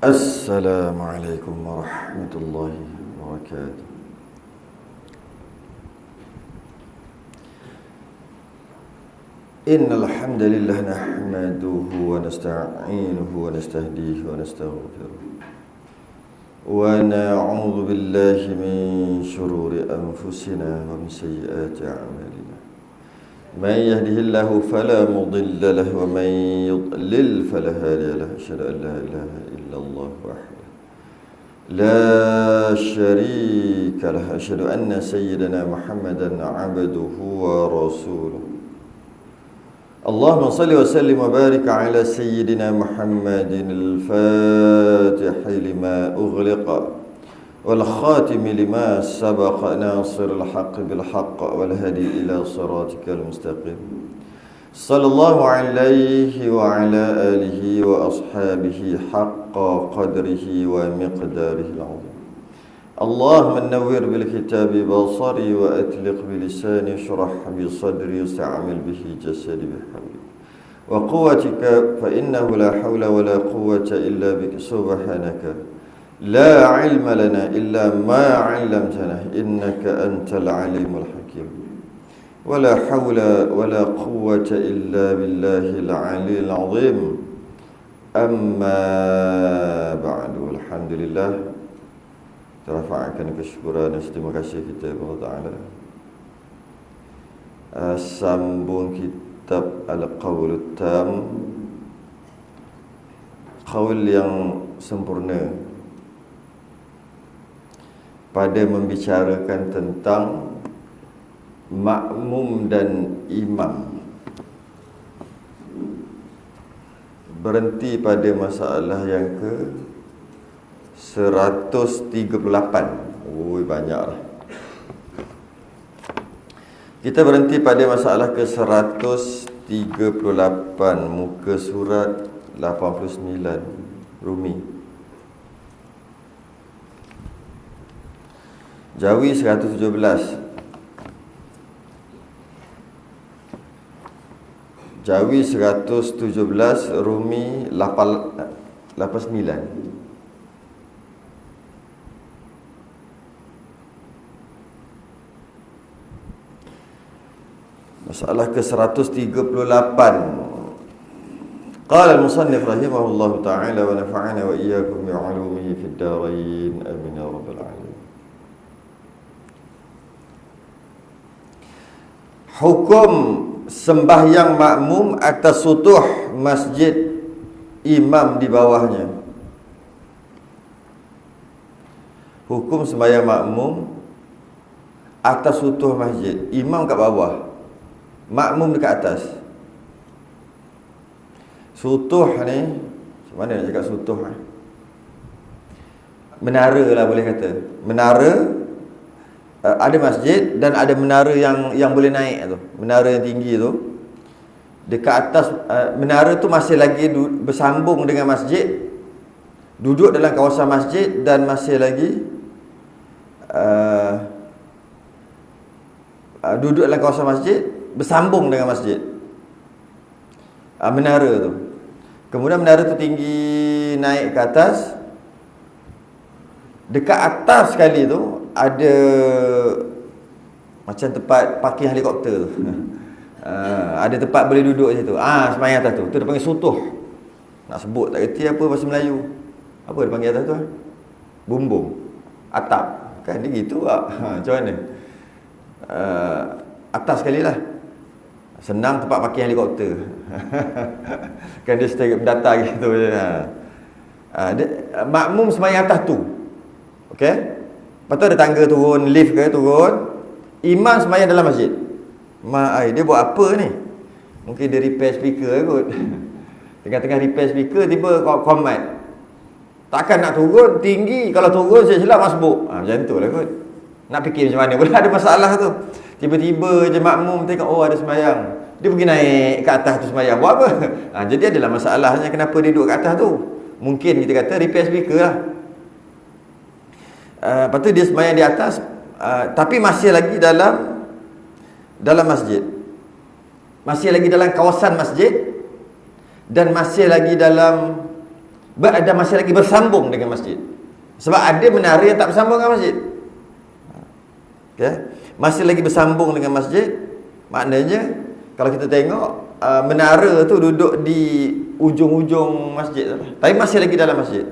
Assalamualaikum warahmatullahi wabarakatuh. Innal hamdalillah nahmaduhu wa nasta'inuhu wa nastahdihi wa nastaghfiruh. Wa na'udzu billahi min shururi anfusina wa min sayyiati a'malina. Man yahdihillahu fala mudilla lahu wa man yudlil fala hadiya lahu. Asyhadu an la ilaha illallah wahdahu la syarika lahu. Asyhadu anna sayyidana Muhammadan 'abduhu wa rasuluh. Allahumma salli wa sallim wa barik ala sayyidina Muhammadin al-fatihi lima ughliqa wal khatimi lima sabaqa nasiril haqqi bil haqq wal hadi ila siratikal mustaqim. Sallallahu alaihi wa ala alihi wa ashabihi haqqa qadrihi wa miqdarihi al-'azim. Allahumma nawwir bil kitabi basari wa atliq bi lisani shrah bi sadri wasta'mil bihi jasadi bi hawli wa quwwatika fa innahu la hawla wa la quwwata illa bika subhanaka la ilma lana illa ma 'allamtana innaka antal alimul hakim. Wa la hawla wa la quwwata illa billahil 'aliyyil 'azim. Amma ba'du. Alhamdulillah, terafa'kan kesyukuran dan terima kasih kita kepada Allah Ta'ala. Sambung kitab Al-Qawlut Tam, qaul yang sempurna, pada membicarakan tentang makmum dan imam. Berhenti pada masalah yang ke 138. Banyaklah. Kita berhenti pada masalah ke 138, muka surat 89, Rumi. Jawi 117. Jawi 117, Rumi 89. Masalah ke-138. Qala al-musannif rahimahullahu ta'ala wa nafa'ana wa iyyakum bi'ulumihi fid darain. Amin ya rabbal alamin. Hukum sembahyang makmum atas sutuh masjid, imam di bawahnya. Hukum sembahyang makmum atas sutuh masjid, imam kat bawah, makmum dekat atas. Sutuh ni, macam mana nak cakap sutuh? Menara lah boleh kata. Menara, ada masjid dan ada menara yang boleh naik tu. Menara yang tinggi tu. Dekat atas menara tu masih lagi bersambung dengan masjid, duduk dalam kawasan masjid, dan masih lagi duduk dalam kawasan masjid, bersambung dengan masjid. Menara tu. Kemudian menara tu tinggi, naik ke atas. Dekat atas sekali tu ada macam tempat parking helikopter tu. Ada tempat boleh duduk situ. Sembahyang atas tu. Tu dia panggil sutuh. Nak sebut tak kerti apa bahasa Melayu. Apa dia panggil atas tu? Bumbung. Atap. Kan dia gitu lah. Macam mana? Atas sekali lah. Senang tempat parking helikopter. Kan dia setiap data gitu. Makmum sembahyang atas tu. Okey? Lepas tu ada tangga turun, lift ke turun. Imam sembahyang dalam masjid. Dia buat apa ni? Mungkin dia repair speaker kot. Tengah-tengah repair speaker, tiba command. Takkan nak turun tinggi. Kalau turun silap masbuk. Macam tu lah kot. Nak fikir macam mana pula ada masalah tu. Tiba-tiba je makmum tengok, ada sembahyang. Dia pergi naik ke atas tu sembahyang. Buat apa? Jadi adalah masalahnya kenapa dia duduk kat atas tu. Mungkin kita kata repair speaker lah. Lepas tu dia sembahyang di atas, tapi masih lagi dalam masjid. Masih lagi dalam kawasan masjid, dan masih lagi dalam Ada masih lagi bersambung dengan masjid. Sebab ada menara yang tak bersambung dengan masjid. Okay? Masih lagi bersambung dengan masjid. Maknanya kalau kita tengok menara tu duduk di ujung-ujung masjid, tapi masih lagi dalam masjid.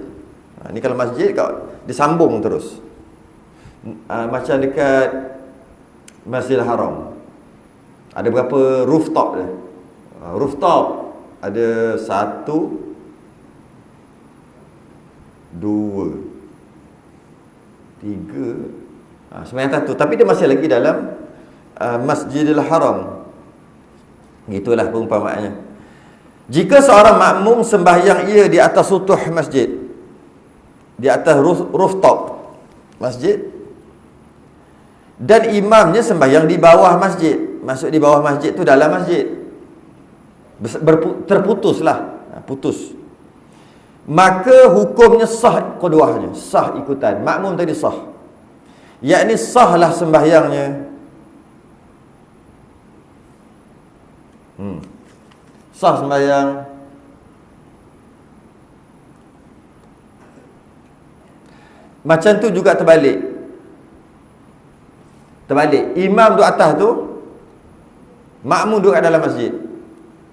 Ni kalau masjid disambung terus. Macam dekat Masjidil Haram, ada berapa rooftop dia? Rooftop ada 1, 2, 3, sembilan satu. Tapi dia masih lagi dalam Masjidil Haram. Itulah perumpamaannya. Jika seorang makmum sembahyang ia di atas sutuh masjid, di atas rooftop masjid, dan imamnya sembahyang di bawah masjid. Masuk di bawah masjid tu dalam masjid, terputuslah, putus. Maka hukumnya sah qudwahnya, sah ikutan. Makmum tadi sah, yakni sahlah sembahyangnya. Sah sembahyang. Macam tu juga terbalik. Imam duduk atas tu, makmum duduk kat dalam masjid,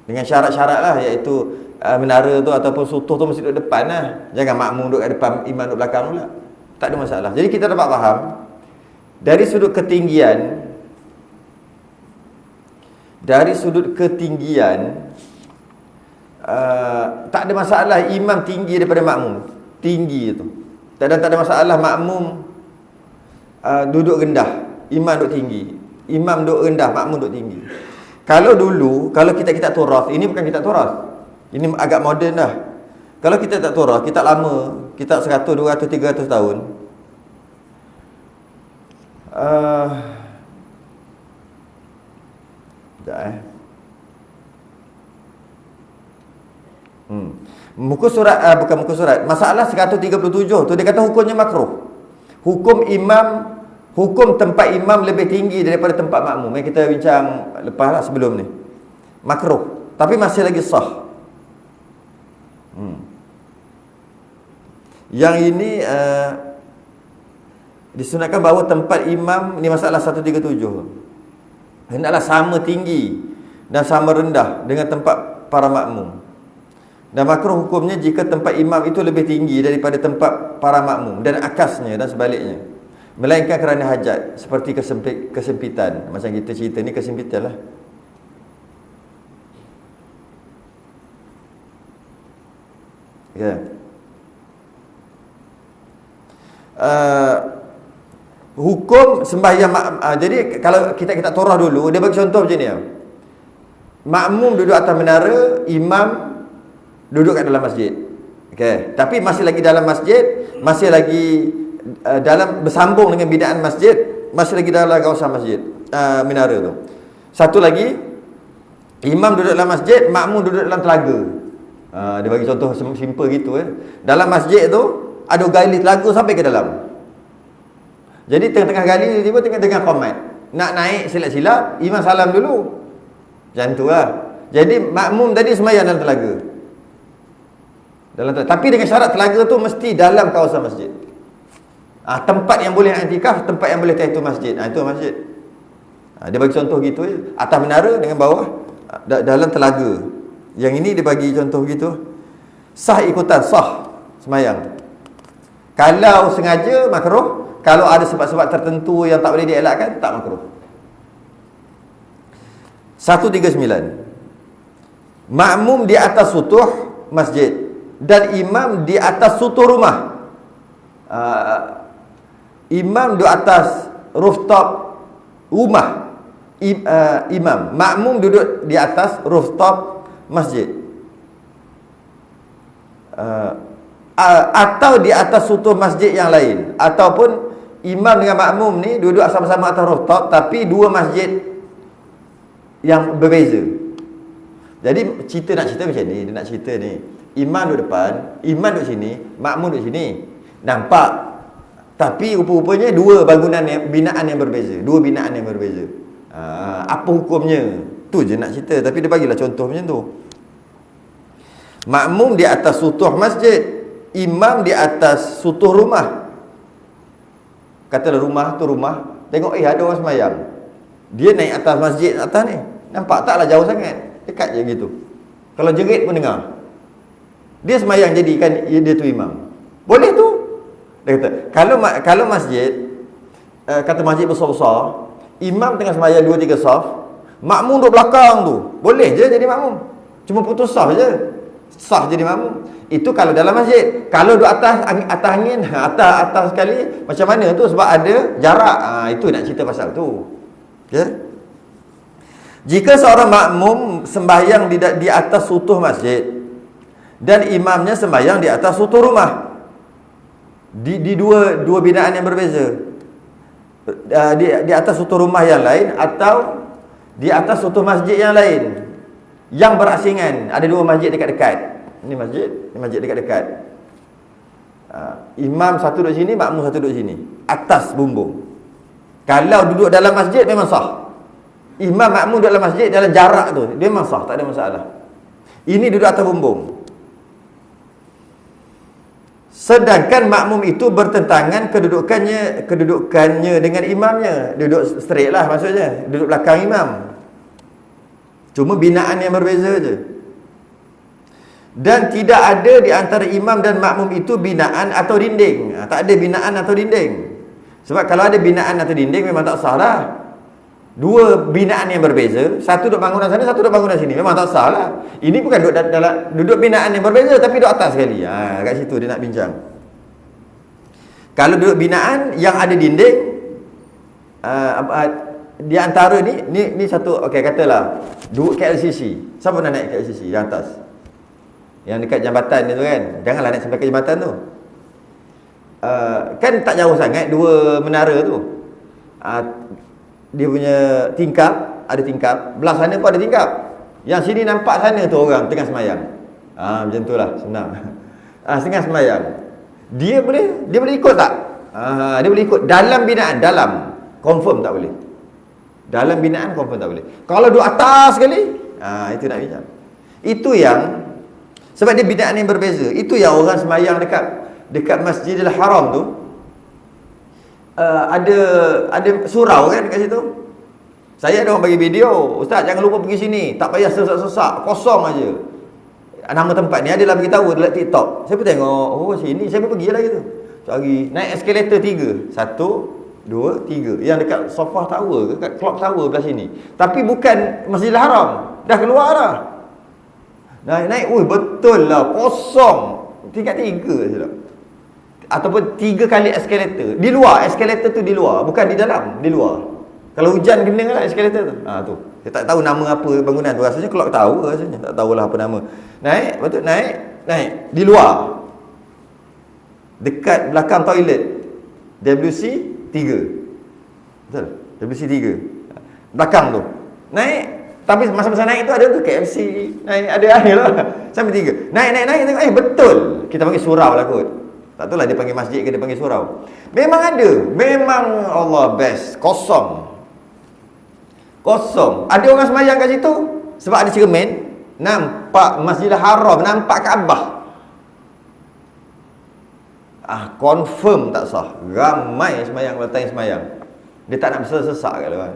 dengan syarat-syarat lah, iaitu menara tu ataupun sutuh tu mesti duduk depan lah. Jangan makmum duduk kat depan, imam duduk belakang pula. Tak ada masalah. Jadi kita dapat faham dari sudut ketinggian, tak ada masalah imam tinggi daripada makmum. Tinggi tu tak ada masalah. Makmum duduk rendah, imam duduk tinggi. Imam duduk rendah, makmum duduk tinggi. Kalau dulu, kalau kita turas, ini bukan kita turas, ini agak moden dah. Kalau kita tak turas, kita lama, kita 100, 200, 300 tahun, muka surat, bukan muka surat, masalah 137 tu dia kata hukumnya makruh. Hukum tempat imam lebih tinggi daripada tempat makmum, yang kita bincang lepas lah sebelum ni. Makruh, tapi masih lagi sah. Yang ini disunatkan bahawa tempat imam ni, masalah 137, hendaklah sama tinggi dan sama rendah dengan tempat para makmum. Dan makruh hukumnya jika tempat imam itu lebih tinggi daripada tempat para makmum, dan akasnya dan sebaliknya, melainkan kerana hajat, seperti kesempitan. Macam kita cerita ni kesempitan lah. Hukum sembahyang jadi kalau kita torah dulu, dia bagi contoh macam ni. Makmum duduk atas menara, imam duduk kat dalam masjid. Tapi masih lagi dalam masjid, masih lagi dalam bersambung dengan binaan masjid, masih lagi dalam kawasan masjid, menara tu. Satu lagi, imam duduk dalam masjid, makmum duduk dalam telaga. Dia bagi contoh simple gitu. Dalam masjid tu ada gali telaga sampai ke dalam. Jadi tengah-tengah gali, tiba tengah qomat, nak naik silap-silap, imam salam dulu. Macam tu lah. Jadi makmum tadi sembahyang dalam telaga. Tapi dengan syarat telaga tu mesti dalam kawasan masjid. Tempat yang boleh i'tikaf, tempat yang boleh tahiyatul masjid, itu masjid. Dia bagi contoh gitu je. Atas menara dengan bawah dalam telaga. Yang ini dia bagi contoh gitu. Sah ikutan, sah sembahyang. Kalau sengaja makruh, kalau ada sebab-sebab tertentu yang tak boleh dielakkan, tak makruh. 139. Makmum di atas sutuh masjid dan imam di atas sutuh rumah. Imam di atas rooftop rumah imam, makmum duduk di atas rooftop masjid, atau di atas sutuh masjid yang lain, ataupun imam dengan makmum ni duduk sama-sama atas rooftop tapi dua masjid yang berbeza. Jadi nak cerita macam ni, dia nak cerita ni, imam duduk depan, imam duduk sini, makmum duduk sini, nampak. Tapi rupa-rupanya dua bangunan binaan yang berbeza, dua binaan yang berbeza. Apa hukumnya? Tu je nak cerita, tapi dia bagilah contoh macam tu. Makmum di atas sutuh masjid imam di atas sutuh rumah. Katalah rumah tu rumah, tengok ada orang semayang. Dia naik atas masjid atas ni. Nampak taklah jauh sangat. Dekat je gitu. Kalau jerit pun dengar. Dia semayang jadikan dia tu imam. Boleh tu. Dia kata, kalau masjid, kata masjid besar-besar, imam tengah semayang 2-3 saf, makmum duduk belakang tu, boleh je jadi makmum. Cuma putus saf je. Sah jadi makmum. Itu kalau dalam masjid. Kalau duduk atas angin, atas sekali, macam mana tu? Sebab ada jarak. Itu nak cerita pasal tu. Okay? Jika seorang makmum sembahyang di atas sutuh masjid dan imamnya sembahyang di atas sutuh rumah, di dua binaan yang berbeza, di atas sutuh rumah yang lain atau di atas sutuh masjid yang lain yang berasingan, ada dua masjid dekat-dekat. Ini masjid dekat-dekat. Imam satu duduk sini, makmum satu duduk sini, atas bumbung. Kalau duduk dalam masjid memang sah. Imam makmum duduk dalam masjid dalam jarak tu, dia memang sah, tak ada masalah. Ini duduk atas bumbung. Sedangkan makmum itu bertentangan kedudukannya dengan imamnya. Duduk straight lah maksudnya, duduk belakang imam. Cuma binaan yang berbeza je. Dan tidak ada di antara imam dan makmum itu binaan atau dinding. Tak ada binaan atau dinding. Sebab kalau ada binaan atau dinding memang tak sah lah. Dua binaan yang berbeza, satu duduk bangunan sana, satu duduk bangunan sini, memang tak sah lah. Ini bukan duduk binaan yang berbeza, tapi duduk atas sekali. Kat situ dia nak bincang. Kalau duduk binaan yang ada dinding, di antara ni satu, okey katalah duduk KLCC. Siapa nak naik KLCC yang atas? Yang dekat jambatan tu kan. Janganlah naik sampai ke jambatan tu. Kan tak jauh sangat dua menara tu. Dia punya tingkap, ada tingkap. Belah sana pun ada tingkap. Yang sini nampak sana tu orang tengah semayang. Macam tu lah, senang. Tengah semayang. Dia boleh ikut tak? Dia boleh ikut dalam binaan, dalam. Confirm tak boleh. Dalam binaan confirm tak boleh. Kalau duduk atas sekali, itu nak bincang. Itu yang, sebab dia binaan yang berbeza. Itu yang orang semayang dekat Masjidil Haram tu, ada surau kan kat situ. Saya ada orang bagi video, ustaz jangan lupa pergi sini, tak payah sesak-sesak, kosong aja. Nama tempat ni adalah beritahu dalam TikTok. Saya pun tengok, oh sini, saya pun pergi lah gitu. Cari naik eskalator 3, 1 2 3 yang dekat Sofa Tower, dekat Clock Tower belah sini. Tapi bukan Masjidil Haram, dah keluar dah. Naik, betul lah, kosong. Tingkat 3 saja. Ataupun 3 kali eskalator. Di luar, eskalator tu di luar, bukan di dalam, di luar. Kalau hujan kena lah eskalator tu. Tu. Saya tak tahu nama apa bangunan tu. Rasanya Clock Tower rasanya. Tak tahulah apa nama. Naik, betul naik. Di luar. Dekat belakang toilet. WC 3. Betul? WC 3. Belakang tu. Naik. Tapi masa-masa naik tu ada tu KFC. Naik, ada air lah. Sampai 3. Naik. Tengok, betul. Kita panggil surau lah kot. Tak tahulah dia panggil masjid ke dia panggil surau. Memang ada. Memang Allah best. Kosong. Ada orang semayang kat situ. Sebab ada cermin. Nampak Masjidil Haram. Nampak Kaabah. Confirm tak sah. Ramai semayang, letak yang semayang. Dia tak nak bersesak kat luar.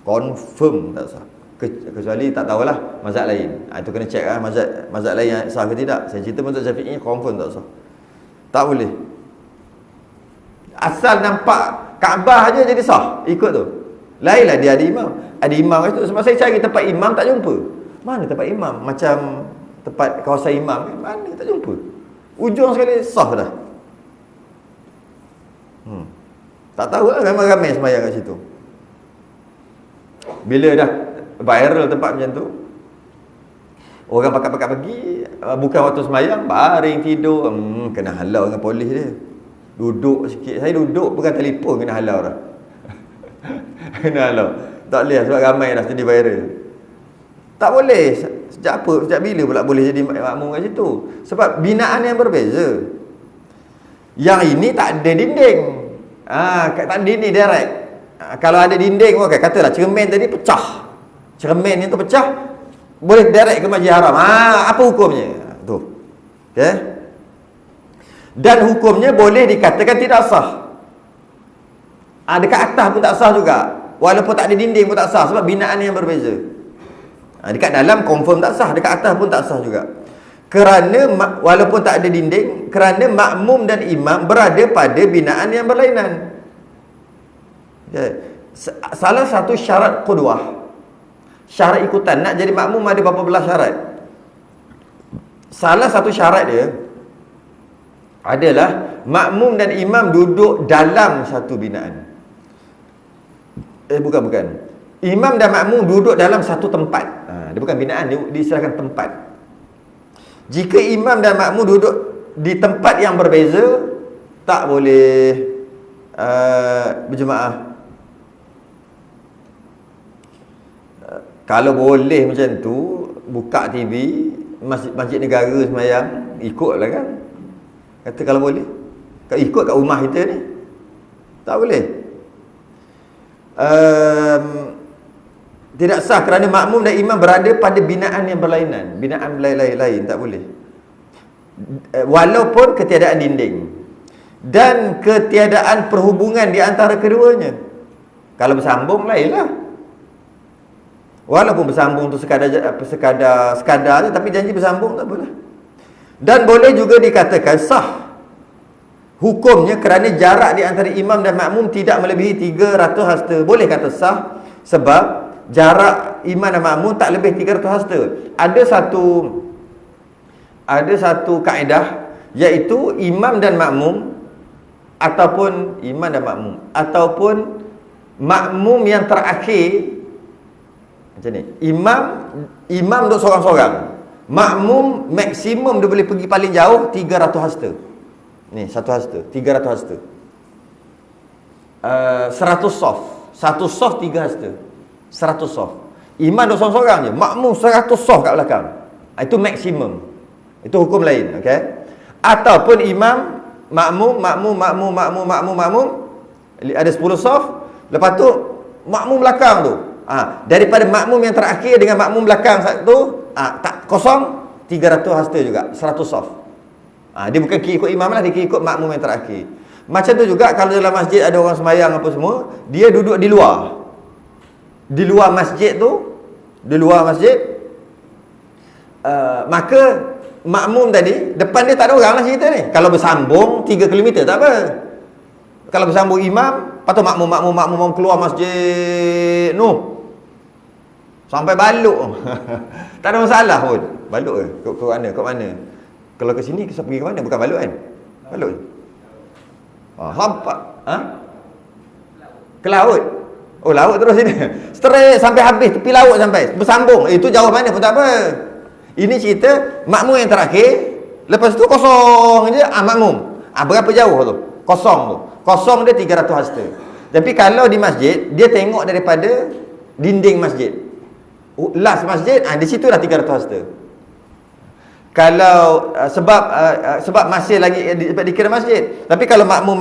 Confirm tak sah. Kecuali tak tahulah mazhab lain. Itu kena check lah mazhab lain yang sah ke tidak. Saya cerita mazhab Syafi'i confirm tak sah. Tak boleh. Asal nampak Kaabah aja jadi sah. Ikut tu. Lainlah dia ada imam. Ada imam kat situ. Sebab saya cari tempat imam tak jumpa. Mana tempat imam? Macam tempat kawasan imam kan? Mana tak jumpa. Ujung sekali sah dah. Tak tahu lah, memang ramai semayang kat situ. Bila dah viral tempat macam tu, orang pakat-pakat pergi, bukan waktu semayang, baring tidur, kena halau dengan polis dia. Duduk sikit, saya duduk pegang telefon kena halau dah. Kena halau. Tak boleh sebab ramai dah jadi viral. Tak boleh. Sejak bila pula boleh jadi makmum kat situ? Sebab binaan yang berbeza. Yang ini tak ada dinding. Tak ada dinding direct. Kalau ada dinding, okay, katalah cermin tadi pecah. Cermin itu pecah, boleh direct ke Masjidil Haram. Apa hukumnya? Tu. Okay. Dan hukumnya boleh dikatakan tidak sah. Dekat atas pun tak sah juga. Walaupun tak ada dinding pun tak sah, sebab binaan yang berbeza. Dekat dalam confirm tak sah, dekat atas pun tak sah juga. Kerana walaupun tak ada dinding, kerana makmum dan imam berada pada binaan yang berlainan. Salah satu syarat qudwah, syarat ikutan, nak jadi makmum ada berapa belas syarat. Salah satu syarat dia adalah makmum dan imam duduk dalam satu binaan. Bukan. Imam dan makmum duduk dalam satu tempat. Dia bukan binaan, dia diistilahkan tempat. Jika imam dan makmum duduk di tempat yang berbeza, tak boleh berjemaah. Kalau boleh macam tu, buka TV, masjid negara semayang, ikutlah kan. Kata kalau boleh. Kalau ikut kat rumah kita ni, tak boleh. Tidak sah kerana makmum dan imam berada pada binaan yang berlainan. Binaan lain-lain, tak boleh. Walaupun ketiadaan dinding dan ketiadaan perhubungan di antara keduanya. Kalau bersambung lainlah. Walaupun bersambung tu sekadar je, tapi janji bersambung tak boleh. Dan boleh juga dikatakan sah hukumnya kerana jarak di antara imam dan makmum tidak melebihi 300 hasta. Boleh kata sah sebab jarak imam dan makmum tak lebih 300 hasta. Ada satu kaedah, iaitu imam dan makmum ataupun makmum yang terakhir macam ni. Imam duduk sorang-sorang. Makmum maksimum dia boleh pergi paling jauh 300 hasta. Ni, 1 hasta, 300 hasta. 100 soft. 1 soft 3 hasta. 100 soft. Imam duduk sorang-sorang je, makmum 100 soft kat belakang. Itu maksimum. Itu hukum lain, okey? Ataupun imam, makmum ada 10 soft, lepas tu makmum belakang tu. Daripada makmum yang terakhir dengan makmum belakang satu, tak kosong, 300 hasta juga, 100 soft. Dia bukan ikut imam lah, dia ikut makmum yang terakhir. Macam tu juga kalau dalam masjid ada orang sembahyang apa semua, dia duduk di luar. Di luar masjid tu, maka makmum tadi, depan dia tak ada orang lah cerita ni. Kalau bersambung 3 km tak apa. Kalau bersambung imam, lepas tu makmum keluar masjid noh, sampai Baluk. Tak ada masalah pun. Baluk ke? Ke mana? Kalau ke sini, pergi ke mana? Bukan Baluk kan? Baluk je. Hampa. Ke laut. Oh, laut terus sini. Straight sampai habis tepi laut sampai. Bersambung. Itu jauh mana pun tak apa. Ini cerita makmum yang terakhir. Lepas tu kosong je. Makmum. Berapa jauh tu? Kosong tu. Kosong dia 300 hasta. Tapi kalau di masjid, dia tengok daripada dinding masjid. Last masjid, di situ dah 300 hasta. Kalau sebab masih lagi dikira masjid. Tapi kalau makmum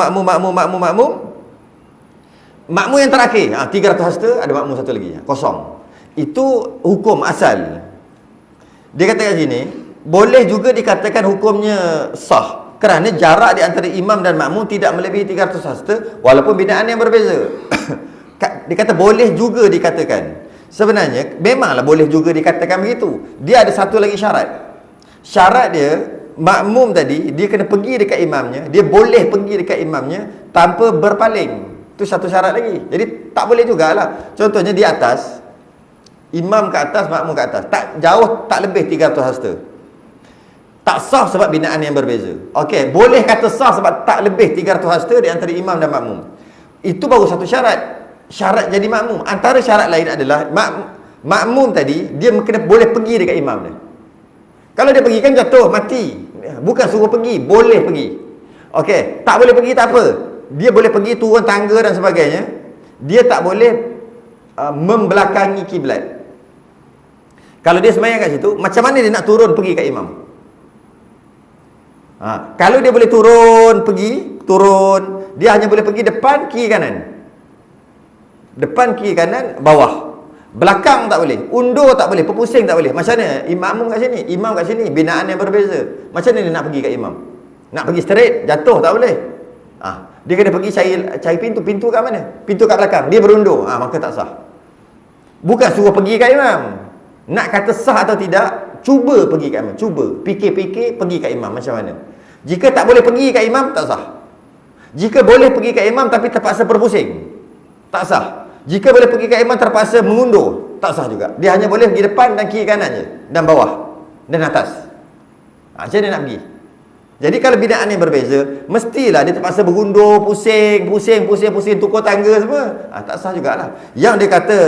yang terakhir, 300 hasta, ada makmum satu lagi, kosong. Itu hukum asal. Dia kata kat sini, boleh juga dikatakan hukumnya sah kerana jarak di antara imam dan makmum tidak melebihi 300 hasta walaupun binaan yang berbeza. Dia kata boleh juga dikatakan. Sebenarnya memanglah boleh juga dikatakan begitu. Dia ada satu lagi syarat. Syarat dia, makmum tadi dia kena pergi dekat imamnya, dia boleh pergi dekat imamnya tanpa berpaling. Itu satu syarat lagi. Jadi tak boleh jugalah. Contohnya di atas, imam ke atas, makmum ke atas, tak jauh, tak lebih 300 hasta. Tak sah sebab binaan yang berbeza. Okey, boleh kata sah sebab tak lebih 300 hasta di antara imam dan makmum. Itu baru satu syarat. Syarat jadi makmum. Antara syarat lain adalah makmum tadi dia kena boleh pergi dekat imam dia. Kalau dia pergi kan jatuh, mati. Bukan suruh pergi, boleh pergi. Okey, tak boleh pergi tak apa. Dia boleh pergi turun tangga dan sebagainya. Dia tak boleh membelakangi kiblat. Kalau dia sembahyang kat situ, macam mana dia nak turun pergi kat imam? Kalau dia boleh turun, dia hanya boleh pergi depan, kiri, kanan. Depan, kiri, kanan, bawah. Belakang tak boleh, undur tak boleh, berpusing tak boleh. Macam mana? Imam kat sini, binaan yang berbeza. Macam mana dia nak pergi kat imam? Nak pergi straight, jatuh tak boleh. Dia kena pergi cari pintu kat mana? Pintu kat belakang. Dia berundur. Maka tak sah. Bukan suruh pergi kat imam. Nak kata sah atau tidak, cuba pergi kat imam. Cuba. Fikir-fikir, pergi kat imam. Macam mana? Jika tak boleh pergi kat imam, tak sah. Jika boleh pergi kat imam tapi terpaksa berpusing, tak sah. Jika boleh pergi kat imam terpaksa mengundur, tak sah juga. Dia hanya boleh pergi depan dan kiri kanan je. Dan bawah. Dan atas. Macam mana nak pergi? Jadi kalau binaan yang berbeza, mestilah dia terpaksa berundur, pusing, tukar tangga semua. Tak sah jugalah. Yang dia kata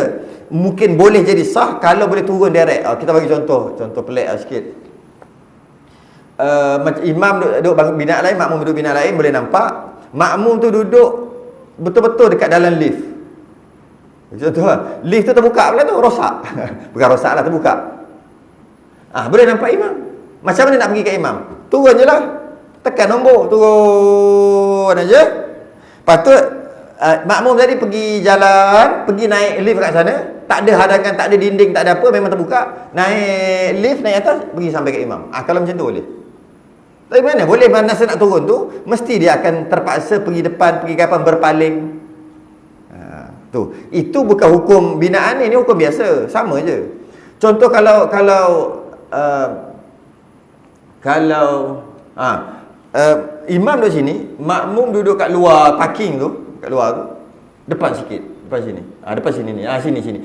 mungkin boleh jadi sah kalau boleh turun direct. Kita bagi contoh pelik sikit. Imam duduk binaan lain, makmum duduk binaan lain, boleh nampak. Makmum tu duduk betul-betul dekat dalam lift. Contoh, lift tu terbuka pula tu, rosak. Bukan rosak lah, terbuka. Boleh nampak imam. Macam mana nak pergi ke imam? Turun je lah. Tekan nombor, turun aja. Patut makmum tadi pergi jalan, pergi naik lift kat sana, tak ada hadangan, tak ada dinding, tak ada apa, memang terbuka. Naik lift, naik atas, pergi sampai ke imam. Kalau macam tu boleh. Tapi mana boleh mana nak turun tu, mesti dia akan terpaksa pergi depan, pergi kapan, berpaling. Itu bukan hukum binaan ni hukum biasa, sama je. Contoh kalau imam duduk sini, makmum duduk kat luar parking tu, kat luar tu, depan sikit, depan sini. Depan sini ni. Sini.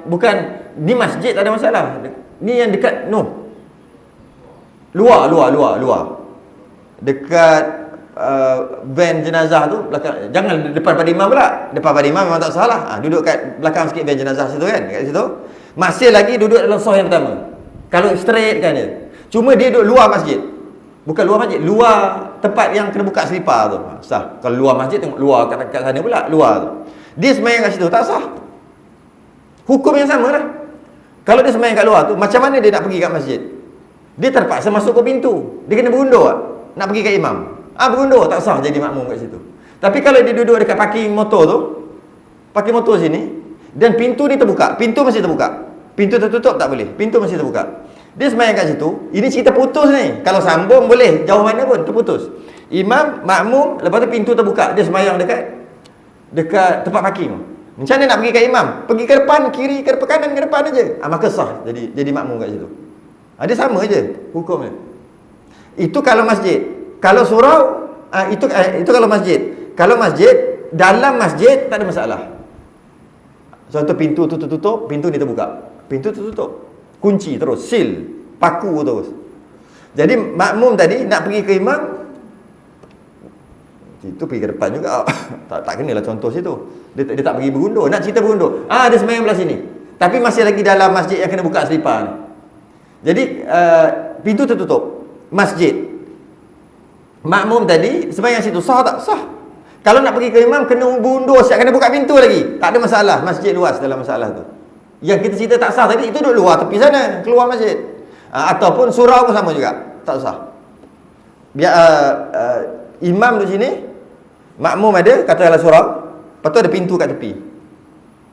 Bukan ni masjid tak ada masalah. Ni yang dekat luar. Dekat van jenazah tu belakang. Jangan depan pada imam pula. Depan pada imam memang tak salah. Duduk kat belakang sikit van jenazah situ kan, kat situ. Masih lagi duduk dalam saf yang pertama. Kalau straight kan dia. Cuma dia duduk luar masjid. Bukan luar masjid, luar tempat yang kena buka selipar tu. Sah. Kalau luar masjid tengok luar kat sana pula, luar tu. Dia sembahyang kat situ, tak sah. Hukum yang sama lah. Kalau dia sembahyang kat luar tu, macam mana dia nak pergi kat masjid? Dia terpaksa masuk ke pintu. Dia kena berundur nak pergi kat imam. Berundur, tak sah jadi makmum kat situ. Tapi kalau dia duduk dekat parking motor tu, parking motor sini, dan pintu ni terbuka, pintu masih terbuka. Pintu tertutup tak boleh, pintu masih terbuka. Dia sembahyang kat situ. Ini cerita putus ni. Kalau sambung boleh, jauh mana pun terputus. Imam, makmum, lepas tu pintu terbuka. Dia sembahyang dekat tempat parking. Macam mana nak pergi kat imam? Pergi ke depan, kiri, ke depan, kanan, ke depan aja. Maka sah jadi makmum kat situ. Dia sama je hukumnya. Itu kalau masjid. Kalau surau, itu kalau masjid. Kalau masjid, dalam masjid tak ada masalah. Contoh pintu tu tertutup, pintu ni terbuka. Pintu tertutup. Kunci terus, seal, paku terus. Jadi makmum tadi nak pergi ke imam, itu pergi ke depan juga. tak kenalah contoh situ. Dia tak pergi berundur. Nak cerita berundur. Dia sembahyang belah sini. Tapi masih lagi dalam masjid yang kena buka selipar ni. Jadi pintu tertutup. Masjid. Makmum tadi sembahyang situ, sah tak? Sah. Kalau nak pergi ke imam kena berundur, siap kena buka pintu lagi. Tak ada masalah. Masjid luas dalam masalah tu. Yang kita cerita tak sah tadi, itu duduk luar tepi sana, keluar masjid. Ataupun surau pun sama juga, tak sah. Imam duduk sini, makmum ada, katakanlah surau, lepas tu ada pintu kat tepi.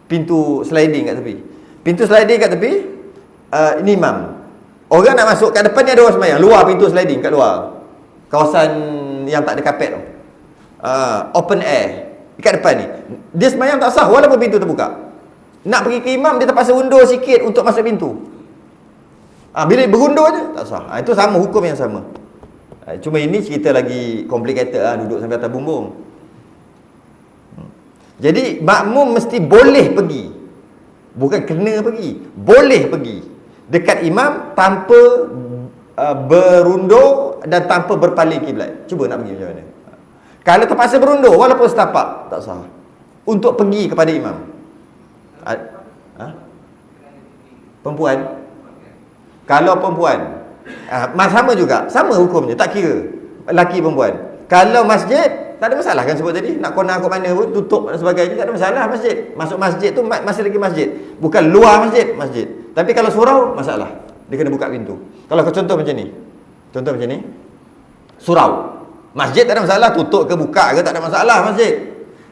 Pintu sliding kat tepi. Pintu sliding kat tepi, ini imam. Orang nak masuk kat depan ni ada orang sembahyang, luar pintu sliding kat luar. Kawasan yang tak ada kapet tu. Open air, kat depan ni. Dia sembahyang tak sah, walaupun pintu terbuka. Nak pergi ke imam, dia terpaksa undur sikit untuk masuk pintu. Bila berundur je, tak sah. Itu sama, hukum yang sama. Cuma ini cerita lagi complicated duduk sampai atas bumbung. Jadi, makmum mesti boleh pergi. Bukan kena pergi. Boleh pergi. Dekat imam tanpa berundur dan tanpa berpaling kiblat. Cuba nak pergi macam mana. Kalau terpaksa berundur, walaupun setapak, tak sah. Untuk pergi kepada imam. Perempuan. Kalau perempuan sama juga, sama hukumnya, tak kira lelaki perempuan. Kalau masjid, tak ada masalah kan sebut tadi. Nak kona ke mana pun, tutup dan sebagainya, tak ada masalah masjid. Masuk masjid tu masih lagi masjid. Bukan luar masjid. Tapi kalau surau, masalah. Dia kena buka pintu. Kalau contoh macam ni. Surau. Masjid tak ada masalah, tutup ke buka ke tak ada masalah masjid.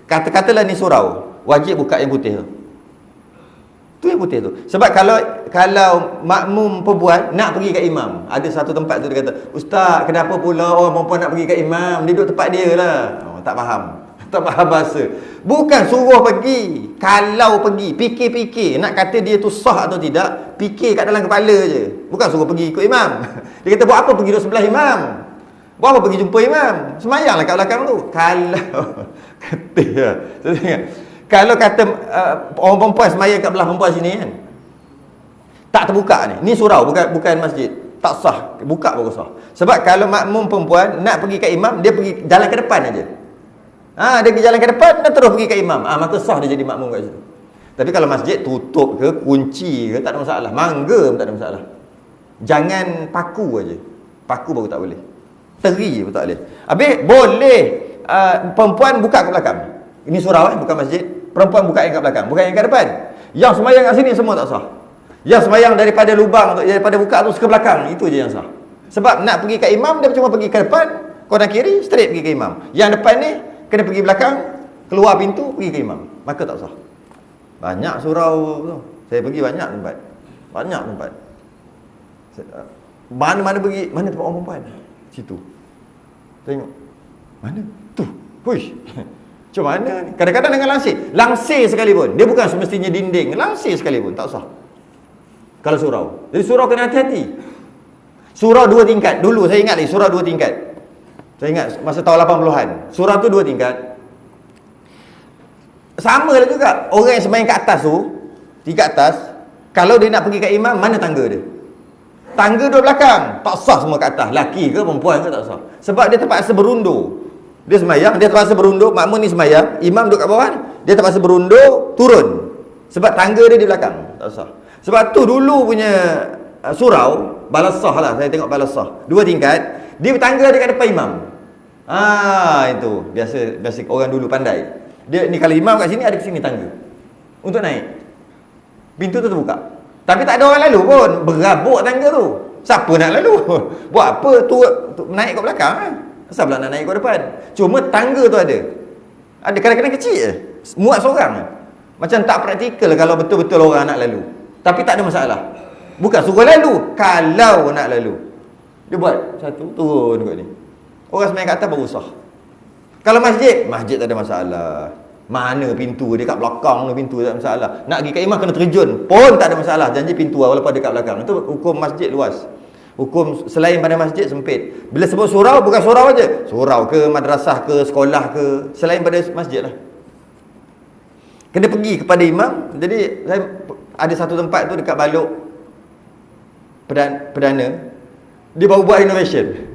Katalah ni surau, wajib buka yang putih tu. Tu yang putih tu. Sebab kalau makmum perempuan nak pergi kat imam, ada satu tempat tu dia kata, "Ustaz, kenapa pula orang perempuan nak pergi kat imam? Dia duduk tempat dia lah." Tak faham. Tak faham bahasa. Bukan suruh pergi. Kalau pergi, fikir-fikir nak kata dia tu sah atau tidak, fikir kat dalam kepala je. Bukan suruh pergi ikut imam. Dia kata, "Buat apa pergi duduk sebelah imam? Buat apa pergi jumpa imam? Semayanglah kat belakang tu." Kalau kata kalau kata orang perempuan semayang kat belah perempuan sini kan, tak terbuka ni. Ni surau, bukan masjid. Tak sah. Buka baru sah. Sebab kalau makmum perempuan nak pergi kat imam, dia pergi jalan ke depan aja. Dia pergi jalan ke depan dan terus pergi kat imam. Maka sah dia jadi makmum kat situ. Tapi kalau masjid tutup ke, kunci ke, tak ada masalah. Mangga pun tak ada masalah. Jangan paku aja. Paku baru tak boleh. Teri pun tak boleh. Habis boleh perempuan buka ke belakang. Ini surau bukan masjid. Perempuan buka yang kat belakang, bukan yang kat depan. Yang semayang kat sini semua tak sah. Yang semayang daripada lubang, daripada buka tu ke belakang, itu je yang sah. Sebab nak pergi kat imam, dia cuma pergi ke depan, kanan kiri, straight pergi ke imam. Yang depan ni kena pergi belakang, keluar pintu, pergi ke imam. Maka tak sah. Banyak surau tu. Saya pergi banyak tempat. Banyak tempat. Mana-mana pergi, mana tempat orang perempuan? Situ. Tengok. Mana? Tu. Huish. Macam mana ni? Kadang-kadang dengan langsir. Langsir sekalipun. Dia bukan semestinya dinding. Langsir sekalipun. Tak sah. Kalau surau. Jadi surau kena hati-hati. Surau 2 tingkat. Dulu saya ingat lagi surau 2 tingkat. Saya ingat masa tahun 80-an. Surau tu 2 tingkat. Sama lah juga. Orang yang sembahyang kat atas tu, tingkat atas, kalau dia nak pergi kat imam, mana tangga dia? Tangga dua belakang. Tak sah semua kat atas. Laki ke perempuan ke tak sah. Sebab dia terpaksa berundur. Dia semayang, dia terpaksa berundur. Makmum ni semayang, imam duduk kat bawah, dia terpaksa berundur, turun. Sebab tangga dia di belakang. Tak sah. Sebab tu dulu punya surau, balasah lah, saya tengok balasah 2 tingkat, dia bertangga dekat depan imam. Itu biasa orang dulu pandai. Dia ni kalau imam kat sini, ada ke sini tangga untuk naik. Pintu tu terbuka. Tapi tak ada orang lalu pun, berabuk tangga tu. Siapa nak lalu? Buat apa tu naik kat belakang kan? Asal pula nak naik ke depan. Cuma tangga tu ada. Ada kadang-kadang kecil je. Muat seorang. Macam tak praktikal kalau betul-betul orang nak lalu. Tapi tak ada masalah. Bukan suruh lalu. Kalau nak lalu, dia buat satu, turun kat ni. Orang semayang kat atas baru sah. Kalau masjid tak ada masalah. Mana pintu dia kat belakang tu, pintu tak ada masalah. Nak pergi kat imam kena terjun pun tak ada masalah. Janji pintu walaupun ada kat belakang. Itu hukum masjid luas. Hukum selain pada masjid sempit. Bila sebut surau, bukan surau aja. Surau ke, madrasah ke, sekolah ke, selain pada masjid lah. Kena pergi kepada imam. Jadi saya ada satu tempat tu dekat Balok Perdana. Dia baru buat renovation.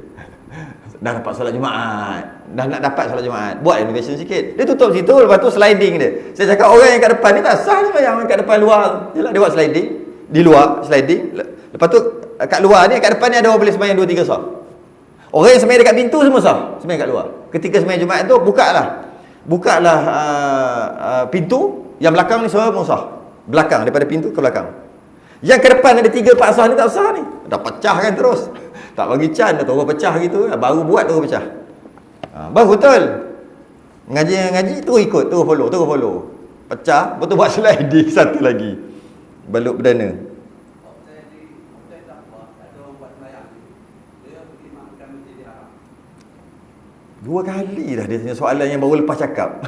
Dah dapat solat Jumaat. Dah nak dapat solat Jumaat. Buat renovation sikit. Dia tutup situ, lepas tu sliding dia. Saya cakap orang yang kat depan ni tak sah ni, yang kat depan luar. Yalah, dia buat sliding. Di luar sliding. Lepas tu kat luar ni, kat depan ni ada orang boleh sembahyang 2-3 sah. Orang yang sembahyang dekat pintu semua sah, sembahyang kat luar. Ketika sembahyang Jumaat tu, bukalah pintu. Yang belakang ni semua sah. Belakang, daripada pintu ke belakang. Yang ke depan ada 3-4 sah ni tak sah ni. Dah pecah kan terus. Tak bagi can, dah terus pecah gitu. Baru buat terus pecah. Baru betul. Ngaji terus ikut, terus follow. Pecah, betul buat sliding satu lagi. Balok Perdana. Dua kali dah dia tanya soalan yang baru lepas cakap.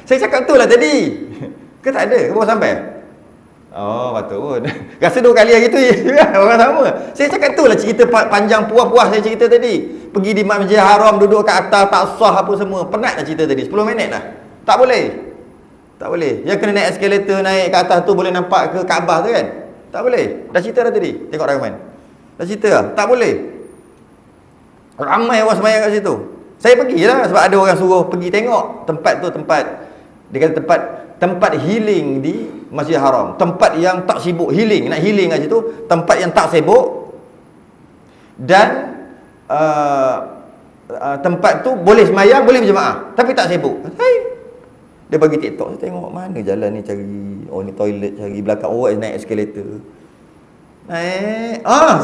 Saya cakap tu lah tadi. Ke tak ada? Ke baru sampai? Oh, patut pun. Rasa 2 kali hari tu orang sama. Saya cakap tu lah cerita panjang puas-puas saya cerita tadi. Pergi di Masjid Haram, duduk kat atas, tak sah apa semua. Penat dah cerita tadi, 10 minit dah. Tak boleh. Yang kena naik eskalator, naik ke atas tu boleh nampak ke Kaabah tu kan? Tak boleh. Dah cerita dah tadi. Tengok rakaman. Dah cerita lah. Tak boleh. Ramai orang semayang kat situ. Saya pergilah sebab ada orang suruh pergi tengok tempat tu, dia kata tempat healing di Masjid Haram. Tempat yang tak sibuk, healing, nak healing kat situ, tempat yang tak sibuk dan tempat tu boleh semayang, boleh berjemaah, tapi tak sibuk. Dia bagi TikTok, saya tengok mana jalan ni cari, ni toilet cari belakang, naik eskalator.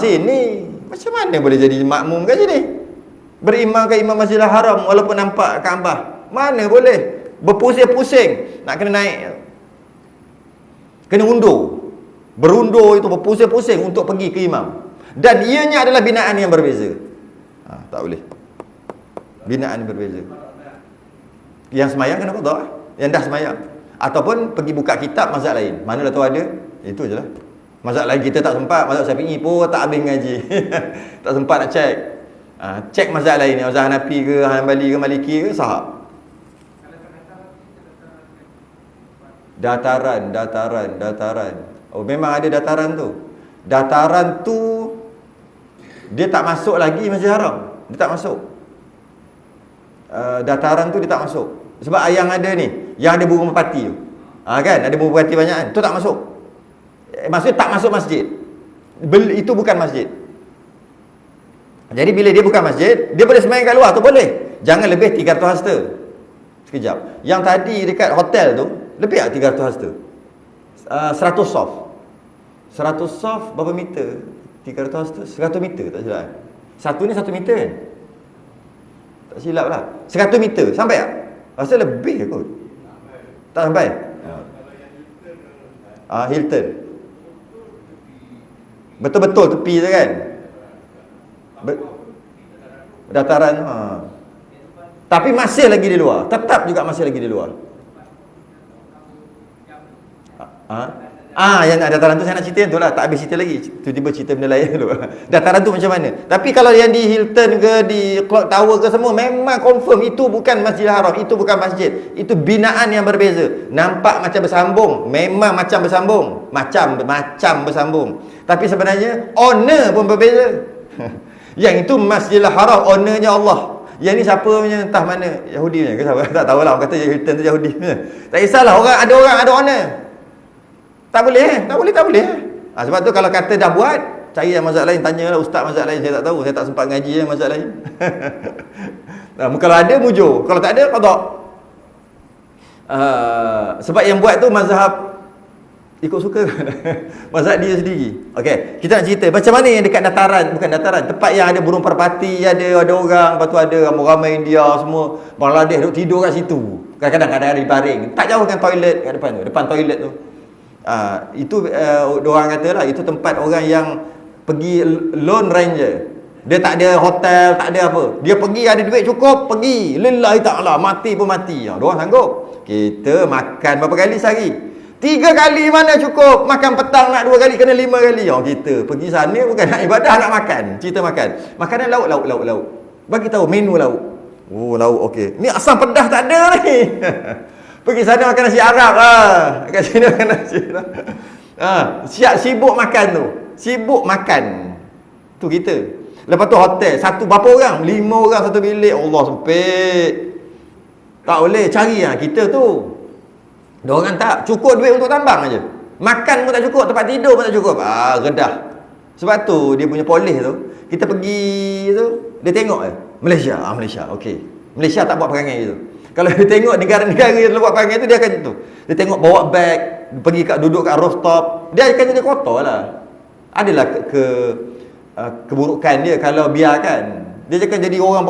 Sini. Macam mana boleh jadi makmum kat sini? Berimam ke imam Masjidil Haram walaupun nampak Kaabah. Mana boleh? Berpusing-pusing nak kena naik. Kena undur. berundur itu, berpusing-pusing untuk pergi ke imam. Dan ianya adalah binaan yang berbeza. Tak boleh. Binaan yang berbeza. Yang semayang kena qada, yang dah semayang. Ataupun pergi buka kitab mazhab lain. Manalah tu ada, itu je lah. Mazhab lain kita tak sempat, mazhab Syafi'i pun tak habis ngaji. Tak sempat nak cek. Cek mazhab lain, mazhab Hanafi ke, Hanbali ke, Maliki ke, sahab. Dataran. Oh, memang ada dataran tu. Dataran tu dia tak masuk lagi Masjid Haram. Dia tak masuk. Dataran tu dia tak masuk. Sebab yang ada ni, yang ada burung merpati tu. Kan, ada burung merpati banyak kan. Tu tak masuk. Maksudnya tak masuk masjid. Itu bukan masjid. Jadi bila dia bukan masjid, dia boleh sembahyang kat luar tu boleh. Jangan lebih 300 hasta. Sekejap. Yang tadi dekat hotel tu, lebih tak 300 hasta? 100 soft. 100 soft berapa meter? 300 hasta? 100 meter tak silap. Satu ni 1 meter kan? Tak silap lah. 100 meter. Sampai tak? Rasa lebih kot. Tak sampai? Hilton. Betul-betul tepi tu kan? Dataran. Tapi masih lagi di luar. Tetap juga masih lagi di luar. Yang dataran tu saya nak cerita tu lah. Tak habis cerita lagi. Tiba-tiba cerita benda lain dulu. Dataran tu macam mana? Tapi kalau yang di Hilton ke, di Clock Tower ke semua, memang confirm itu bukan Masjidil Haram. Itu bukan masjid. Itu binaan yang berbeza. Nampak macam bersambung. Memang macam bersambung. Macam bersambung. Tapi sebenarnya owner pun berbeza. Yang itu Masjidil Haram, ownernya Allah. Yang ni siapa punya, entah mana, Yahudi punya ke siapa? Tak tahulah, orang kata Hilton tu Yahudi punya. Tak kisahlah, ada orang ada owner. Tak boleh. Sebab tu kalau kata dah buat, cari yang mazhab lain, tanyalah ustaz mazhab lain. Saya tak tahu, saya tak sempat ngaji yang mazhab lain. Kalau ada mujur, kalau tak ada qada. Sebab yang buat tu mazhab ikut suka kan. Mazhab dia sendiri. Okey, kita nak cerita macam mana yang dekat dataran, bukan dataran, tempat yang ada burung merpati, ada orang, lepas tu ada ramai-ramai India semua, Bangladesh duk tidur kat situ. Kadang-kadang ada baring. Tak jauh dengan toilet kat depan tu, depan toilet tu. Itu orang kata lah, itu tempat orang yang pergi lone ranger. Dia tak ada hotel, tak ada apa. Dia pergi ada duit cukup, pergi. Lillahi ta'ala, mati pun mati. Diorang sanggup. Kita makan berapa kali sehari? 3 kali mana cukup? Makan petang nak 2 kali, kena 5 kali. Kita pergi sana bukan nak ibadah, nak makan. Cerita makan. Makanan lauk. Bagi tahu menu lauk. Oh, lauk okey. Ni asam pedas tak ada ni. Pergi sana makan nasi Arab lah. Kat sini makan nasi Arab. Siap sibuk makan tu. Sibuk makan. Tu kita. Lepas tu hotel. Berapa orang? 5 orang satu bilik. Allah sempit. Tak boleh cari kita tu. Diorang tak. Cukup duit untuk tambang aja. Makan pun tak cukup. Tempat tidur pun tak cukup. Redah. Sebab tu dia punya polis tu. Kita pergi tu. Dia tengok Malaysia. Malaysia. Okey. Malaysia tak buat perangai gitu. Kalau dia tengok negara-negara yang buat perangai tu, dia akan tu. Dia tengok bawa beg, pergi duduk kat rooftop, dia akan jadi kotor lah. Adalah keburukan dia kalau biarkan. Dia akan jadi orang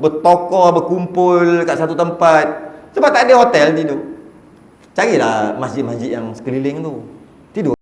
bertokor, berkumpul kat satu tempat. Sebab tak ada hotel tidur. Carilah masjid-masjid yang sekeliling tu. Tidur.